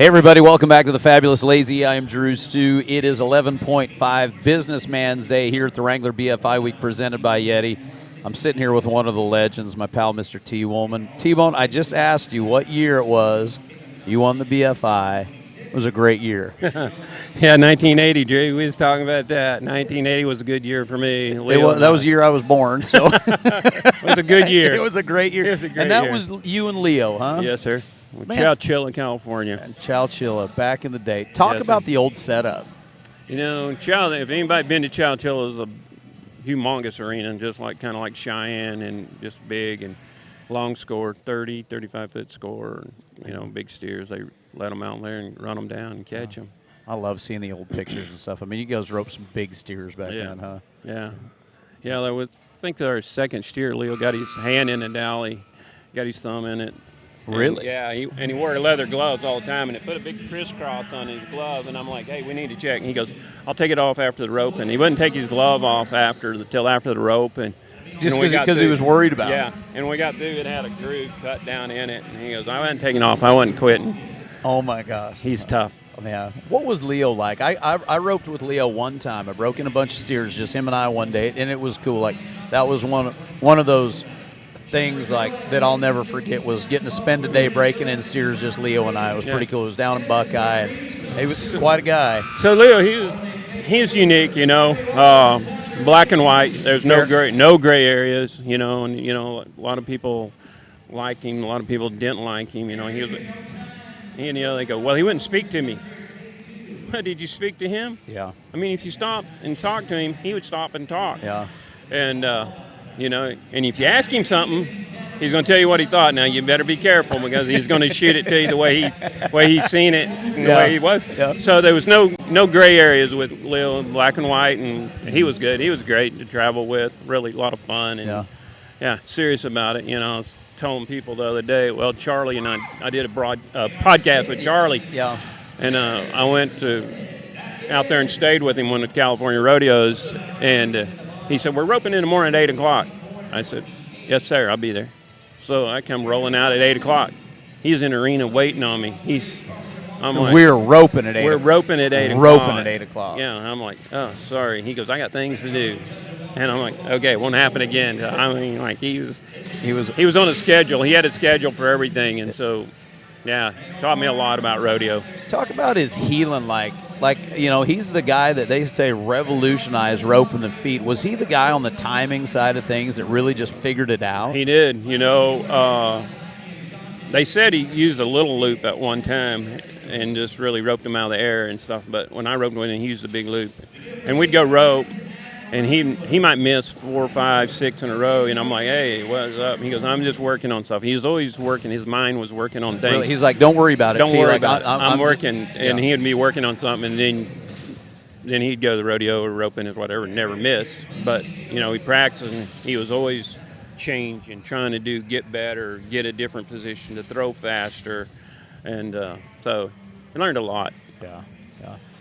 Hey everybody, welcome back to the Fabulous Lazy. I am DruStew. It is 11.5 Businessman's Day here at the Wrangler BFI Week presented by Yeti. I'm sitting here with one of the legends, my pal Mr. Tee Woolman. T-Bone, I just asked you what year it was. You won the BFI. It was a great year. Yeah, 1980, Drew. We was talking about that. 1980 was a good year for me. That was the year I was born, so it was a good year. It was a great year. And that was you and Leo, huh? Yes, sir. Chowchilla, California. Chowchilla, back in the day. Talk about the old setup. You know, if anybody been to Chowchilla, it's a humongous arena, just kind of like Cheyenne, and just big and long score, 30, 35-foot score. And, big steers. They let them out there and run them down and catch them. I love seeing the old pictures and stuff. I mean, you guys roped some big steers back then, huh? Yeah. Yeah, I think our second steer, Leo got his hand in the alley, got his thumb in it. Really? And, yeah, he wore leather gloves all the time, and it put a big crisscross on his glove, and I'm like, hey, we need to check. And he goes, I'll take it off after the rope. And he wouldn't take his glove off till after the rope. And just because he was worried about it. Yeah, and we got through, it had a groove cut down in it, and he goes, I wasn't taking off, I wasn't quitting. Oh, my gosh. He's tough. Yeah. What was Leo like? I roped with Leo one time. I broke in a bunch of steers, just him and I one day, and it was cool. Like, that was one of those things like that I'll never forget, was getting to spend a day breaking in steers, just Leo and I. It was pretty cool. It was down in Buckeye, and he was quite a guy. So Leo, he's unique, black and white. There's no gray areas, and a lot of people like him, a lot of people didn't like him. They go, well, he wouldn't speak to me. But did you speak to him? Yeah. I mean, if you stopped and talked to him, he would stop and talk. Yeah. And and if you ask him something, he's going to tell you what he thought. Now, you better be careful, because he's going to shoot it to you the way he's seen it, and the way he was. Yeah. So there was no gray areas with Lil, black and white, and he was good. He was great to travel with, really a lot of fun. And serious about it. I was telling people the other day, well, Charlie and I did a podcast with Charlie. Yeah. And I went out there and stayed with him one of the California rodeos, and he said, we're roping in the morning at 8 o'clock. I said, yes, sir, I'll be there. So I come rolling out at 8 o'clock. He's in the arena waiting on me. We're roping at 8 o'clock. We're roping at 8 o'clock. Roping at 8 o'clock. Yeah, I'm like, oh, sorry. He goes, I got things to do. And I'm like, okay, it won't happen again. I mean, like, he was on a schedule. He had a schedule for everything, and so, yeah, taught me a lot about rodeo. Talk about his healing, he's the guy that they say revolutionized rope in the feet. Was he the guy on the timing side of things that really just figured it out? He did. They said he used a little loop at one time and just really roped him out of the air and stuff. But when I roped with him, he used a big loop. And we'd go rope, and he might miss 4, 5, 6 in a row. And I'm like, hey, what's up? He goes, I'm just working on stuff. He was always working. His mind was working on things. Really? He's like, don't worry about it. Don't worry about it. I'm working. And he'd be working on something, and then he'd go to the rodeo or roping or whatever, never miss. But, he practiced, and he was always changing, trying to get better, get a different position, to throw faster. And so I learned a lot. Yeah.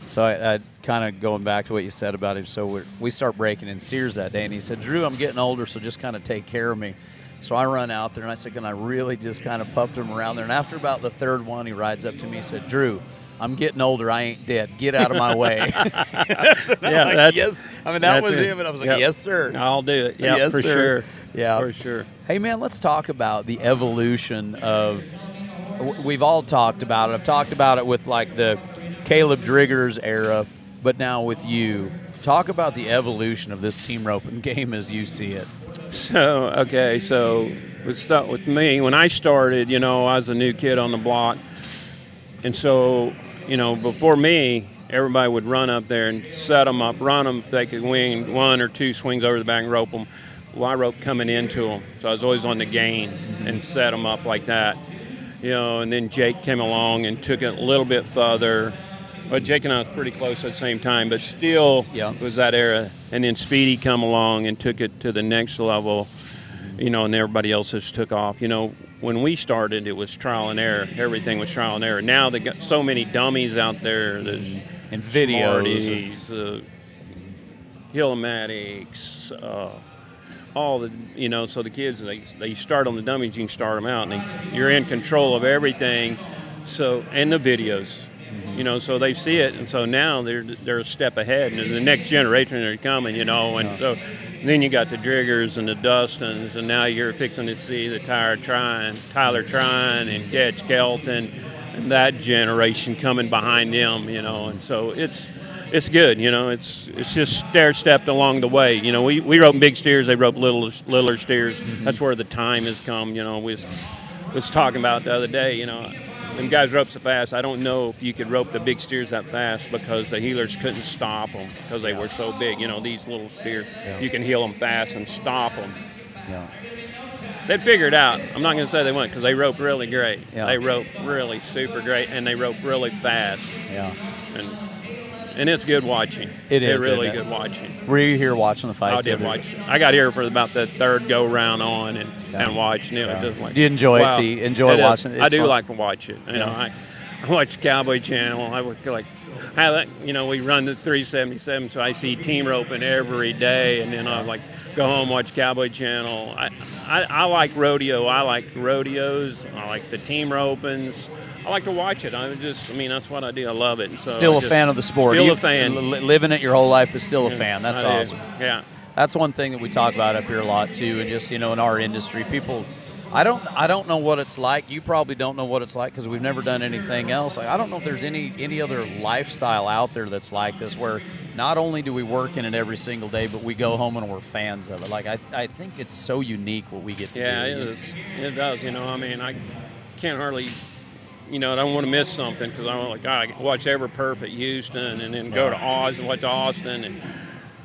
So I kind of going back to what you said about him. So we start breaking in steers that day, and he said, Drew, I'm getting older, so just kind of take care of me. So I run out there, and I said, and I really just kind of pumped him around there. And after about the third one, he rides up to me and said, Drew, I'm getting older. I ain't dead. Get out of my way. Yes. I mean, that was him, and I was like, yes, sir. I'll do it. Yeah, yes, for sir. Sure. Yeah, for sure. Hey, man, let's talk about the evolution of. We've all talked about it. I've talked about it with like the Caleb Driggers era, but now with you. Talk about the evolution of this team roping game as you see it. So let's start with me. When I started, I was a new kid on the block. And so, before me, everybody would run up there and set them up, run them. They could wing 1 or 2 swings over the back and rope them. Well, I roped coming into them. So I was always on the gain and set them up like that. And then Jake came along and took it a little bit further. But Jake and I was pretty close at the same time, but still was that era. And then Speedy come along and took it to the next level, and everybody else just took off. When we started, it was trial and error. Everything was trial and error. Now they got so many dummies out there. There's and videos. Smarties, Hillamatics, all the, so the kids, they start on the dummies, you can start them out, and you're in control of everything. So, and the videos. You know, so they see it, and so now they're a step ahead, and the next generation are coming, you know, and so then you got the Driggers and the Dustins, and now you're fixing to see the Tyler Trine, and Ketch Kelton, and that generation coming behind them, you know, and so it's good, you know, it's just stair-stepped along the way. You know, we rope big steers, they rope littler steers. That's where the time has come, you know. We was talking about the other day, you know, them guys rope so fast. I don't know if you could rope the big steers that fast because the heelers couldn't stop them because they were so big. You know, these little steers, you can heel them fast and stop them. Yeah. They'd figure it out. I'm not going to say they wouldn't because they rope really great. Yeah. They rope really super great, and they rope really fast. Yeah. And it's good watching. It is. It's really good watching. Were you here watching the fights? I did watch. I got here for about the third go round on and watched. And it was just like, do you enjoy it? T? Enjoy watching it? I do like to watch it. You know, I watch Cowboy Channel. I would like have that. You know, we run the 377, so I see team roping every day, and then I like go home watch Cowboy Channel. I like rodeo. I like rodeos. I like the team ropings. I like to watch it. I mean, that's what I do. I love it. And so still a fan of the sport. Still a fan. Living it your whole life, but still a fan. That's awesome. Yeah. That's one thing that we talk about up here a lot too, and just, you know, in our industry, people. I don't know what it's like. You probably don't know what it's like because we've never done anything else. Like, I don't know if there's any other lifestyle out there that's like this, where not only do we work in it every single day, but we go home and we're fans of it. Like, I think it's so unique what we get to do. Yeah, it is. It does. You know, I mean, I can't hardly. You know, I don't want to miss something because I'm like, I watch Ever Perfect Houston and then go to Oz and watch Austin and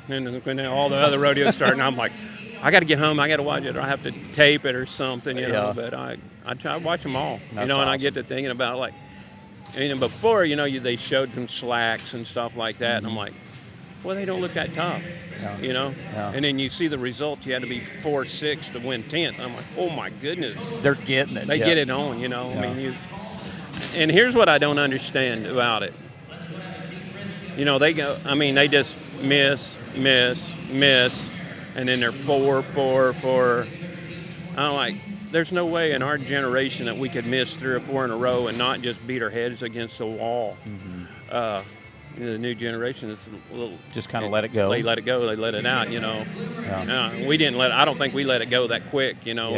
then when all the other rodeos start, and I'm like, I got to get home, I got to watch it, or I have to tape it or something, you know. But I try to watch them all, you know, and I get to thinking about like, you know, before, you know, they showed some slacks and stuff like that, and I'm like, well, they don't look that tough, you know. And then you see the results. You had to be 4'6" to win 10th. I'm like, oh my goodness, they're getting it. They get it on, you know. I mean, and here's what I don't understand about it. You know, they go. I mean, they just miss, and then they're 4. I'm like, there's no way in our generation that we could miss 3 or 4 in a row and not just beat our heads against the wall. The new generation is a little just kind of let it go. They let it go. They let it out. You know, we didn't let. I don't think we let it go that quick. You know,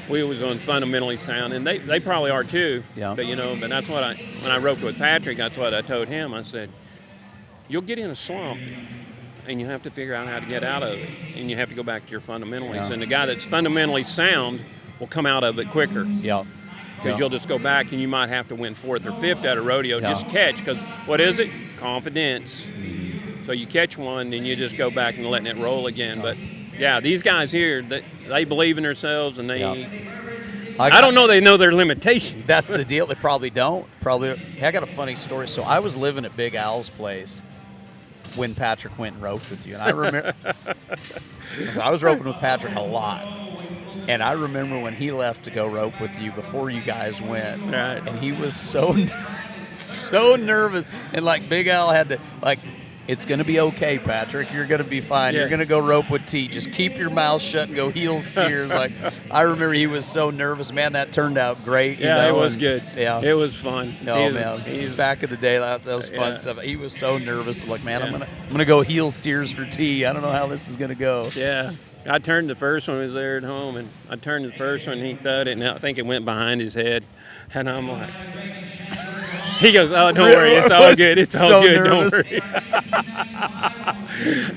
we was on fundamentally sound, and they probably are too. But you know, but that's what when I roped with Patrick, that's what I told him. I said, you'll get in a slump, and you have to figure out how to get out of it, and you have to go back to your fundamentals. And the guy that's fundamentally sound will come out of it quicker. Because you'll just go back and you might have to win 4th or 5th at a rodeo, just catch. Because what is it? Confidence. So you catch one, then you just go back and letting it roll again. But yeah, these guys here, they believe in themselves, and I don't know they know their limitations. That's the deal. They probably don't. I got a funny story. So I was living at Big Al's place when Patrick went and roped with you. And I remember I was roping with Patrick a lot. And I remember when he left to go rope with you before you guys went. Right. And he was so nervous. And like Big Al had to, like, it's going to be okay, Patrick. You're going to be fine. You're going to go rope with T. Just keep your mouth shut and go heel steers. Like, I remember he was so nervous. Man, that turned out great. You know? It was good. Yeah. It was fun. He's back in the day. That was fun stuff. He was so nervous. Like, man, I'm gonna go heel steers for T. I don't know how this is going to go. Yeah. I turned the first one, he was there at home, and I turned the first one, he thudded it, and I think it went behind his head. And I'm like, he goes, oh, don't worry, it's all good, it's all good, don't worry.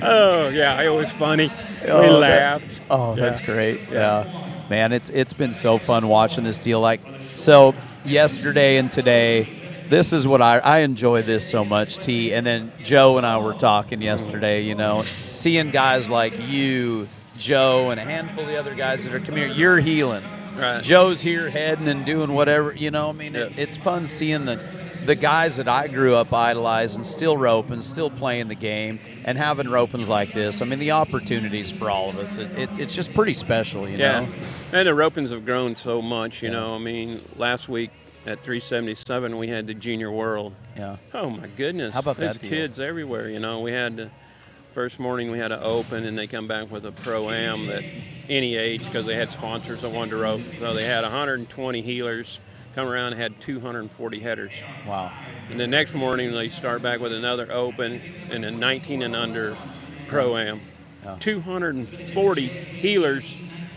Oh, yeah, it was funny. We laughed. That's great. Yeah. Man, it's been so fun watching this deal. Like, so yesterday and today, this is what I enjoy this so much, T. And then Joe and I were talking yesterday, you know, seeing guys like you, Joe, and a handful of the other guys that are coming here. You're healing. Right. Joe's here heading and doing whatever, you know. I mean, it's fun seeing the guys that I grew up idolizing, still roping, still playing the game, and having ropings like this. I mean, the opportunities for all of us, it's just pretty special, you know. And the ropings have grown so much, you know. I mean, last week at 377, we had the Junior World. Yeah. Oh, my goodness. How about There's that deal? Kids everywhere, you know. We had first morning we had an open, and they come back with a Pro-Am that any age, because they had sponsors that wanted to rope. So they had 120 healers come around and had 240 headers. Wow. And the next morning they start back with another open and a 19 and under Pro-Am. Yeah. 240 healers,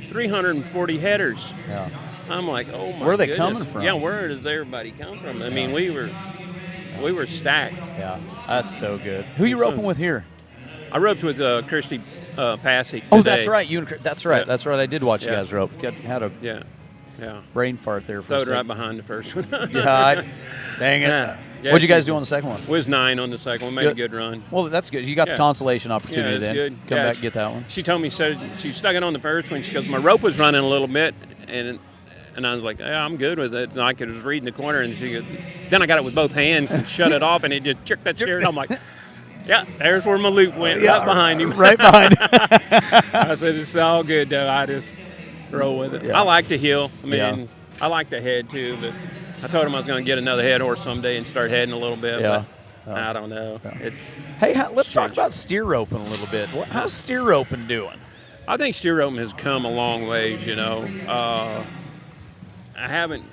340 headers. Yeah. I'm like, oh my Where are they goodness. coming from? Yeah, where does everybody come from? I mean, we were stacked. Yeah, that's so good. Who are you roping with here? I roped with Christy Passy. Oh, that's right. That's right. Yeah. That's right. I did watch you guys rope. Had a brain fart there for Throw a it second. right behind the first one. Yeah, dang it. Yeah. What'd you guys do on the second one? We was 9 on the second one. Made a good run. Well, that's good. You got the consolation opportunity then. Good. Come back and get that one. She told me, so she stuck it on the first one. She goes, my rope was running a little bit, and I was like, yeah, I'm good with it. And I was reading the corner, and she goes, then I got it with both hands and shut it off, and it just jerked that steer. And I'm like, yeah, there's where my loop went, right behind him. Right behind him. I said, it's all good, though. I just roll with it. Yeah. I like to heel. I mean, I like to head, too, but I told him I was going to get another head horse someday and start heading a little bit. Yeah. But I don't know. Yeah. It's let's talk about steer roping a little bit. How's steer roping doing? I think steer roping has come a long ways, you know. I haven't.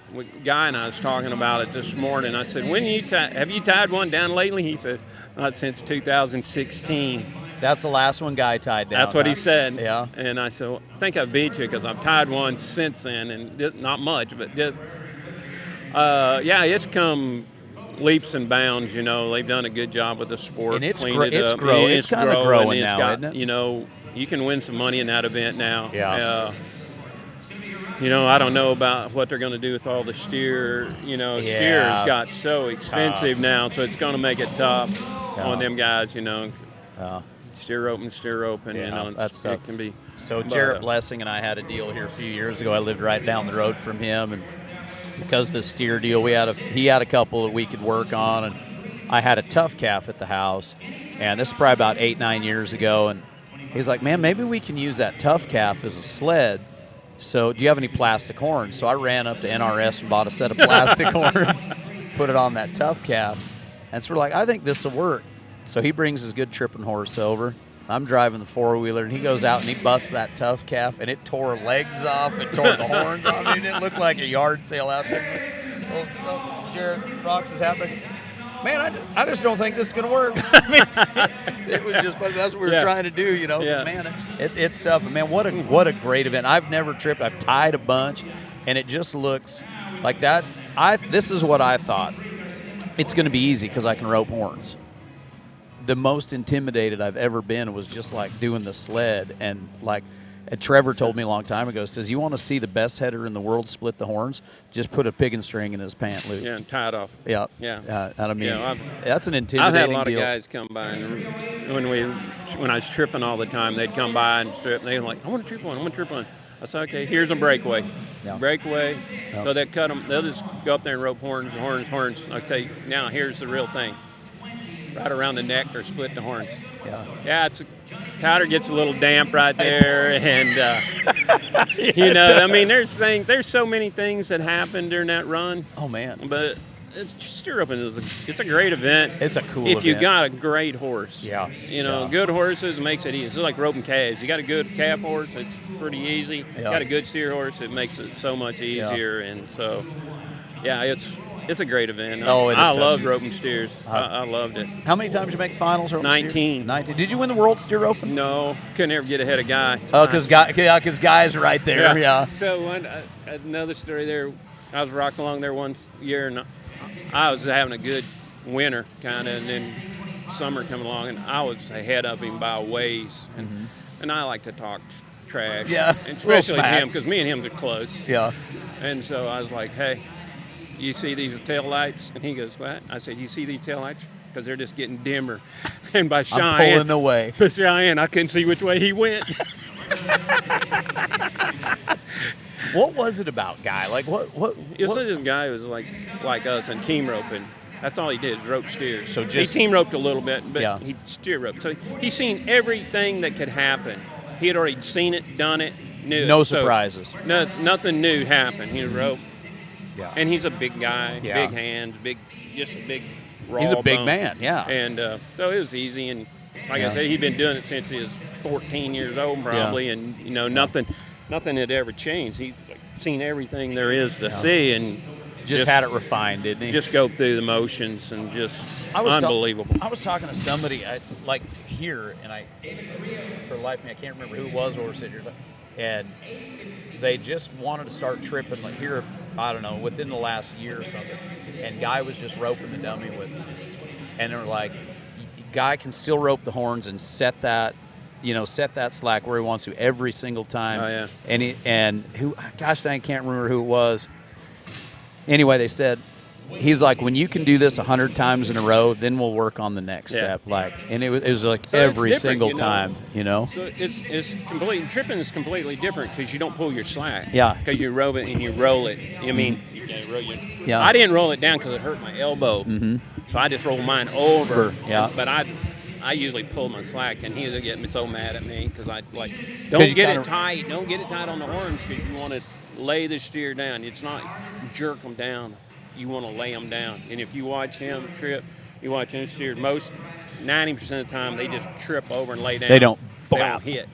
Guy and I was talking about it this morning. I said, have you tied one down lately? He says, not since 2016. That's the last one Guy tied down. That's what he said. Yeah. And I said, well, I think I beat you because I've tied one since then, and not much, but just, it's come leaps and bounds. You know, they've done a good job with the sport. And it's cleaned it up. growing. It's kind of growing now, isn't it? You know, you can win some money in that event now. Yeah. You know, I don't know about what they're going to do with all the steer. You know, steer has got so expensive now, so it's going to make it tough on them guys, you know. Steer open, you know, that's tough. It can be. So Jarrett Blessing and I had a deal here a few years ago. I lived right down the road from him, and because of the steer deal, he had a couple that we could work on, and I had a tough calf at the house, and this is probably about 8-9 years ago, and he's like, man, maybe we can use that tough calf as a sled. So do you have any plastic horns? So I ran up to NRS and bought a set of plastic horns, put it on that tough calf. And so we're like, I think this will work. So he brings his good tripping horse over. I'm driving the four-wheeler, and he goes out and he busts that tough calf, and it tore legs off. It tore the horns off. I mean, it looked like a yard sale out there. Oh, Jared Rocks is happening. Man, I just don't think this is going to work. I mean, it was just funny. That's what we were trying to do, you know. Yeah. Man, it's tough. But, man, what a great event. I've never tripped. I've tied a bunch, and it just looks like that. This is what I thought. It's going to be easy because I can rope horns. The most intimidated I've ever been was just like doing the sled, and like Trevor told me a long time ago, says, you want to see the best header in the world split the horns? Just put a piggin string in his pant loop. Yeah, and tie it off. Yeah. Yeah. I mean, yeah, that's an intimidating I've had a lot deal. of guys come by, and when I was tripping all the time, they'd come by and strip, and they'd be like, I want to trip one. I said, okay, here's a breakaway. Yeah. Breakaway. Yeah. So they'll cut them. They'll just go up there and rope horns. I say, now here's the real thing. Right around the neck or split the horns. Yeah, powder gets a little damp right there, and you know, I mean, there's so many things that happen during that run. Oh man! But steer roping it's a great event. It's a cool if event. you got a great horse. Yeah. You know, good horses makes it easy. It's like roping calves. You got a good calf horse, it's pretty easy. Yeah. Got a good steer horse, it makes it so much easier, and so it's a great event. Oh, it is. I loved roping steers. I loved it. How many times did you make finals? 19. 19. Did you win the World Steer Open? No, couldn't ever get ahead of Guy. Oh, because Guy's right there. Yeah. So another story there. I was rocking along there one year, and I was having a good winter kind of, and then summer coming along, and I was ahead of him by a ways. And I like to talk trash. Yeah. And especially him, because me and him are close. Yeah. And so I was like, hey, you see these tail lights? And he goes, what? I said, you see these tail lights? Because they're just getting dimmer. And by Cheyenne, I'm pulling away. By Cheyenne, I couldn't see which way he went. What was it about, Guy? Like what? This guy was like us in team roping. That's all he did is rope steers. So he team roped a little bit, but he steer roped. So he's seen everything that could happen. He had already seen it, done it, knew it. No surprises. So nothing new happened. He roped. Yeah. And he's a big guy, big hands, just a big raw He's a big bone. man, yeah. And so it was easy. And like I said, he'd been doing it since he was 14 years old probably. And, nothing had ever changed. He'd seen everything there is to see. And Just had it refined, didn't he? Just go through the motions and just unbelievable. I was talking to somebody like here, and for the life of me, I can't remember who it was or sitting here, and they just wanted to start tripping like here, I don't know, within the last year or something. And guy was just roping the dummy with them. And they're like, guy can still rope the horns and set that slack where he wants to every single time. Oh, yeah. And gosh dang, I can't remember who it was. Anyway, they said, he's like, when you can do this 100 times in a row, then we'll work on the next step. And it was like so every single time, So it's completely, tripping is completely different because you don't pull your slack. Yeah. Because you roll it and you roll it. I mean, I didn't roll it down because it hurt my elbow. Mm-hmm. So I just rolled mine over. Yeah. But I usually pull my slack, and he would get me so mad at me because I don't get it tight. Don't get it tight on the horns because you want to lay the steer down. It's not jerk them down. You want to lay them down. And if you watch him trip, you watch him steer, 90% of the time they just trip over and lay down. They don't hit.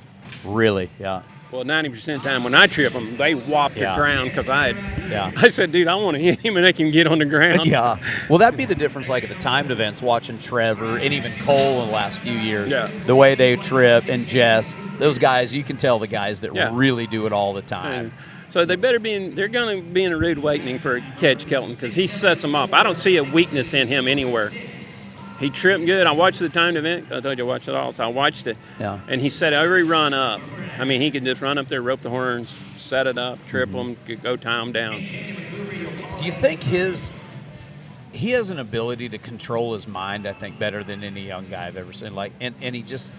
Really? Yeah. Well, 90% of the time when I trip them, they whop the ground because I said, dude, I want to hit him and they can get on the ground. Yeah. Well, that'd be the difference, like at the timed events, watching Trevor and even Cole in the last few years. Yeah. The way they trip and Jess, those guys, you can tell the guys that really do it all the time. So they're going to be in a rude awakening for Catch Kelton because he sets them up. I don't see a weakness in him anywhere. He tripped good. I watched the timed event. I told you to watch it all, so I watched it. Yeah. And he set every run up. I mean, he could just run up there, rope the horns, set it up, trip them, go tie them down. Do you think he has an ability to control his mind, I think, better than any young guy I've ever seen. And he just,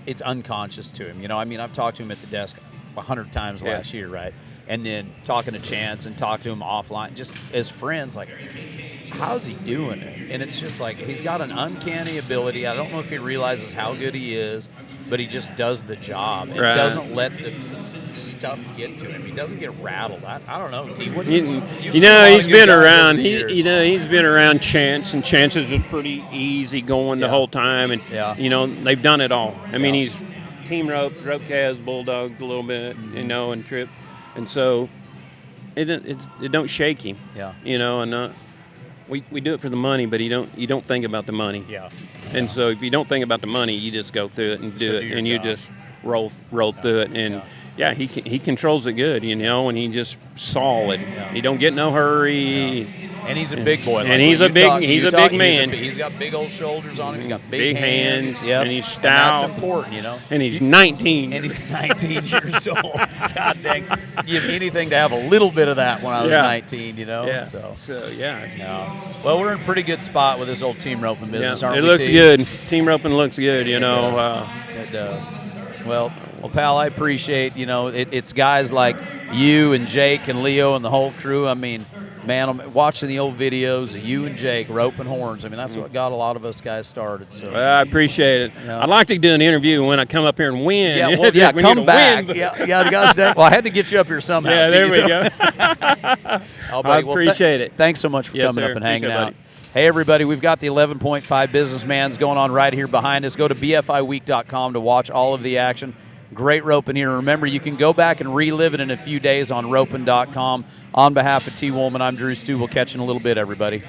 it's unconscious to him. I mean, I've talked to him at the desk 100 times last year, right? And then talking to Chance and talk to him offline, just as friends, like, how's he doing it? And it's just like he's got an uncanny ability. I don't know if he realizes how good he is, but he just does the job and doesn't let the stuff get to him. He doesn't get rattled. I don't know, Tee. What he's been around. He's been around Chance, and Chance is just pretty easy going the whole time, and they've done it all. I mean, he's team rope calves, bulldogged a little bit, and trip, and so it don't shake him. Yeah. And we do it for the money, but you don't think about the money. Yeah. And so if you don't think about the money, you just go through it and do it, and you just roll through it, and he controls it good, and he just solid. Yeah. He don't get no hurry. Yeah. And he's a big boy. And he's a big man. He's got big old shoulders on him. He's got big hands. Yep. And he's stout. And that's important, And he's 19. And he's 19 years old. God dang. Give me anything to have a little bit of that when I was 19, Yeah. So yeah. Well, we're in a pretty good spot with this old team roping business, aren't we? It looks good. Team roping looks good, It does. Well, pal, I appreciate, it's guys like you and Jake and Leo and the whole crew. I mean, man, I'm watching the old videos of you and Jake roping horns. I mean, that's what got a lot of us guys started. So I appreciate it. I'd like to do an interview when I come up here and win. Yeah, well, come back. Gosh dang. Well, I had to get you up here somehow. Yeah, there we go. I appreciate it. Thanks so much for coming up and hanging out. Hey, everybody, we've got the 11.5 Businessman's going on right here behind us. Go to BFIweek.com to watch all of the action. Great roping here. Remember, you can go back and relive it in a few days on roping.com. On behalf of Tee Woolman, I'm DruStew. We'll catch you in a little bit, everybody.